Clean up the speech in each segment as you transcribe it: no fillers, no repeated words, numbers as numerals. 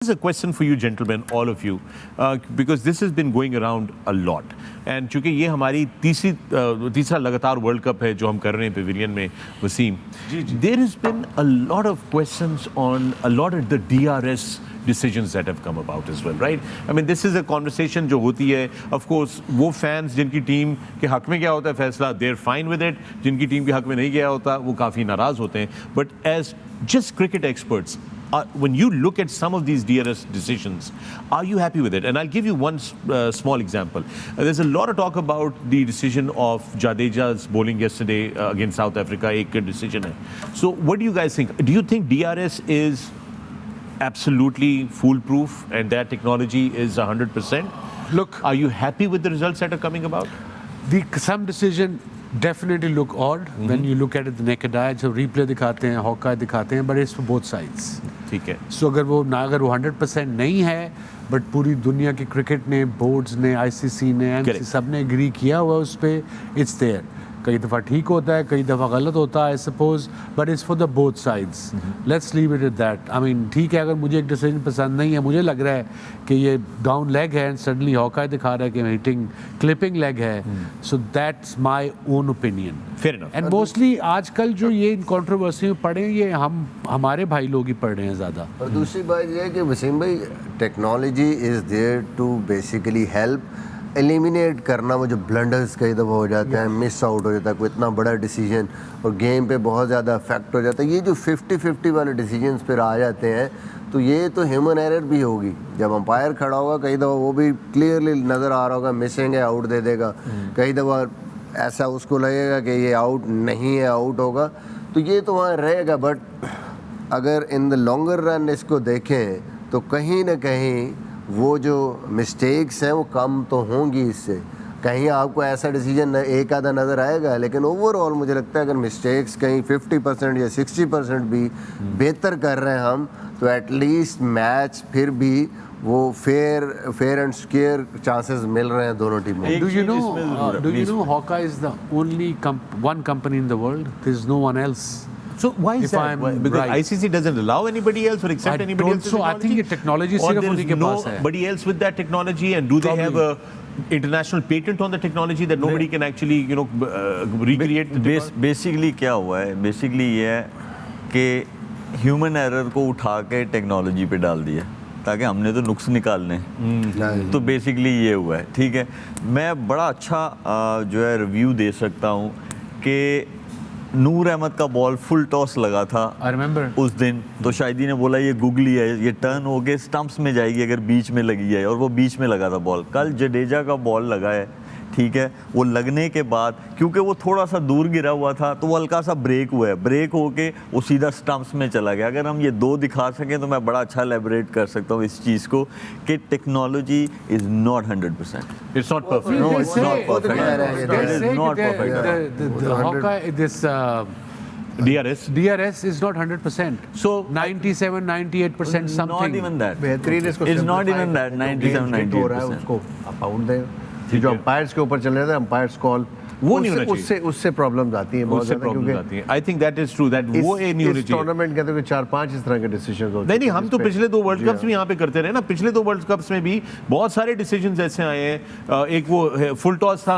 This is a question for you gentlemen, all of you, because this has been going around a lot. And चूंकि ये हमारी तीसरा लगातार world cup है जो हम कर रहे हैं पेविलियन में, Wasim, there has been a lot of questions on a lot of the DRS decisions that have come about as well, right? I mean, this is a conversation जो होती है. Of course, वो fans जिनकी team के हक में क्या होता है फैसला, they're fine with it. जिनकी टीम के हक में नहीं गया होता, वो काफ़ी नाराज़ होते हैं. But as just cricket experts, when you look at some of these DRS decisions, are you happy with it? And I'll give you one small example. There's a lot of talk about the decision of Jadeja's bowling yesterday against South Africa. एक decision है. So what do you guys think? Do you think DRS is absolutely foolproof and that technology is 100%? Look, are you happy with the results that are coming about? some decision definitely look odd when you look at it the naked eye. जब replay दिखाते हैं, Hawkeye दिखाते हैं, but it's for both sides. ठीक है. So अगर वो 100% नहीं है, but पूरी दुनिया की क्रिकेट ने, बोर्ड्स ने, ICC ने, MC सब ने एग्री किया हुआ उस पर, it's there. कई दफ़ा ठीक होता है, कई दफ़ा गलत होता है, I suppose, but it's for the both sides. Let's leave it at that. I mean, ठीक है, अगर मुझे एक डिसीजन पसंद नहीं है, मुझे लग रहा है कि ये डाउन लेग है, and suddenly Hawkeye दिखा रहा है कि हिटिंग क्लिपिंग लेग है, so that's my own opinion. Fair enough. And mostly आजकल जो ये कंट्रोवर्सी में पड़े हैं, ये हमारे भाई लोग ही पढ़ रहे हैं ज़्यादा. और दूसरी बात ये है कि वसीम भाई, technology is there to basically help eliminate करना वो जो ब्लंडर्स कई दफ़ा हो जाते हैं, मिस आउट हो जाता है कोई इतना बड़ा डिसीजन और गेम पे बहुत ज़्यादा इफेक्ट हो जाता है. ये जो 50-50 वाले डिसीजंस फिर आ जाते हैं, तो ये तो ह्यूमन एरर भी होगी. जब अंपायर खड़ा होगा कई दफ़ा वो भी क्लियरली नज़र आ रहा होगा, मिसिंग है, आउट दे देगा. कई दफ़ा ऐसा उसको लगेगा कि ये आउट नहीं है, आउट होगा, तो ये तो वहाँ रहेगा. बट अगर इन द लॉन्गर रन इसको देखें तो कहीं ना कहीं वो जो मिस्टेक्स हैं वो कम तो होंगी इससे. कहीं आपको ऐसा डिसीजन एक आधा नज़र आएगा, लेकिन ओवरऑल मुझे लगता है अगर मिस्टेक्स कहीं 50% या 60% भी बेहतर कर रहे हैं हम, तो एटलीस्ट मैच फिर भी वो फेयर एंड स्क्वेयर चांसेस मिल रहे हैं दोनों टीमों. Do you know Hawkeye is the only one company in the world? There's no one else. So why is that? Because right. ICC doesn't allow anybody else or accept anybody else's So I think ये technology सिर्फ उन्हीं के पास है. Nobody else with that technology, and do they have a international patent on the technology that nobody can actually recreate the technology? Basically क्या हुआ है? Basically ये है कि ह्यूमन एरर को उठा के टेक्नोलॉजी पे डाल दिया ताकि हमने तो नुक्स निकालने. तो बेसिकली ये हुआ है. ठीक है, मैं बड़ा अच्छा जो है रिव्यू दे सकता हूँ कि नूर अहमद का बॉल फुल टॉस लगा था उस दिन, तो शायदी ने बोला ये गुगली है, ये टर्न हो के स्टंप्स में जाएगी अगर बीच में लगी है, और वो बीच में लगा था बॉल. कल जडेजा का बॉल लगा है, ठीक है, वो लगने के बाद क्योंकि वो थोड़ा सा दूर गिरा हुआ था तो वो हल्का सा ब्रेक हुआ है, ब्रेक होके वो सीधा स्टंप्स में चला गया. अगर हम ये दो दिखा सकें तो मैं बड़ा अच्छा एलेबरेट कर सकता हूँ इस चीज़ को कि technology is not 100%. It's not perfect. No, it's not perfect. It is not perfect. The Hawkeye, this DRS is not 100%. So 97, 98% something. Not even that. बेहतरीन इसको It's not even that. 97, 98%. उसको आप आउट दें. जो अंपायर्स के ऊपर चल रहे थे, अंपायर्स कॉल वो नहीं होना चाहिए. उससे प्रॉब्लम्स आती हैं बहुत ज़्यादा, क्योंकि I think that is true that वो नहीं होनी चाहिए. टूर्नामेंट कहते हैं 4-5 इस तरह के डिसीजंस होते हैं. नहीं, हम तो पिछले 2 वर्ल्ड कप्स में यहाँ पे करते रहे ना. पिछले 2 वर्ल्ड कप्स में भी बहुत सारे डिसीजंस ऐसे आए हैं. एक वो फुल टॉस था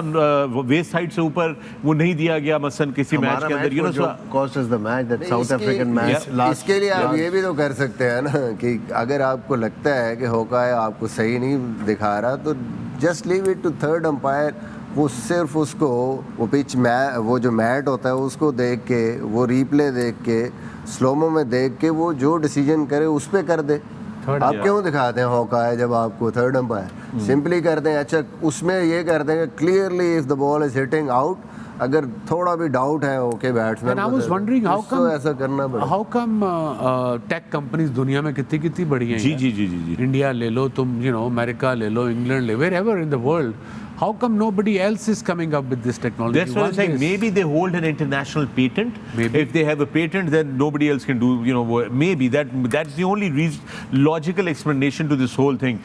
वेस्ट साइड से ऊपर, वो नहीं दिया गया मसलन किसी मैच के अंदर. Cost is the match that south African match. इसके लिए आप ये भी तो कर सकते हैं ना कि अगर आपको लगता है कि Hawkeye आपको सही नहीं दिखा रहा, तो just leave it to third umpire. वो सिर्फ उसको वो पिच वो जो मैट होता है उसको देख के, वो रीप्ले देख के, स्लोमो में देख के वो जो डिसीजन करे उस पर कर दे. आप क्यों दिखाते हैं Hawkeye जब आपको थर्ड अंपायर? सिंपली कर दें. अच्छा, उसमें ये कर देंगे clearly if the ball is hitting out, अगर थोड़ा भी डाउट है okay batsman. I was wondering ऐसा करना पड़ेगा. How come टेक कंपनीज दुनिया में कितनी बड़ी हैं? जी. इंडिया ले लो तुम, अमेरिका ले लो, इंग्लैंड ले, wherever in the world. How come nobody else is coming up with this technology? That's what I'm saying. Maybe they hold an international patent. Maybe. If they have a patent, then nobody else can do. Maybe that's the only logical explanation to this whole thing.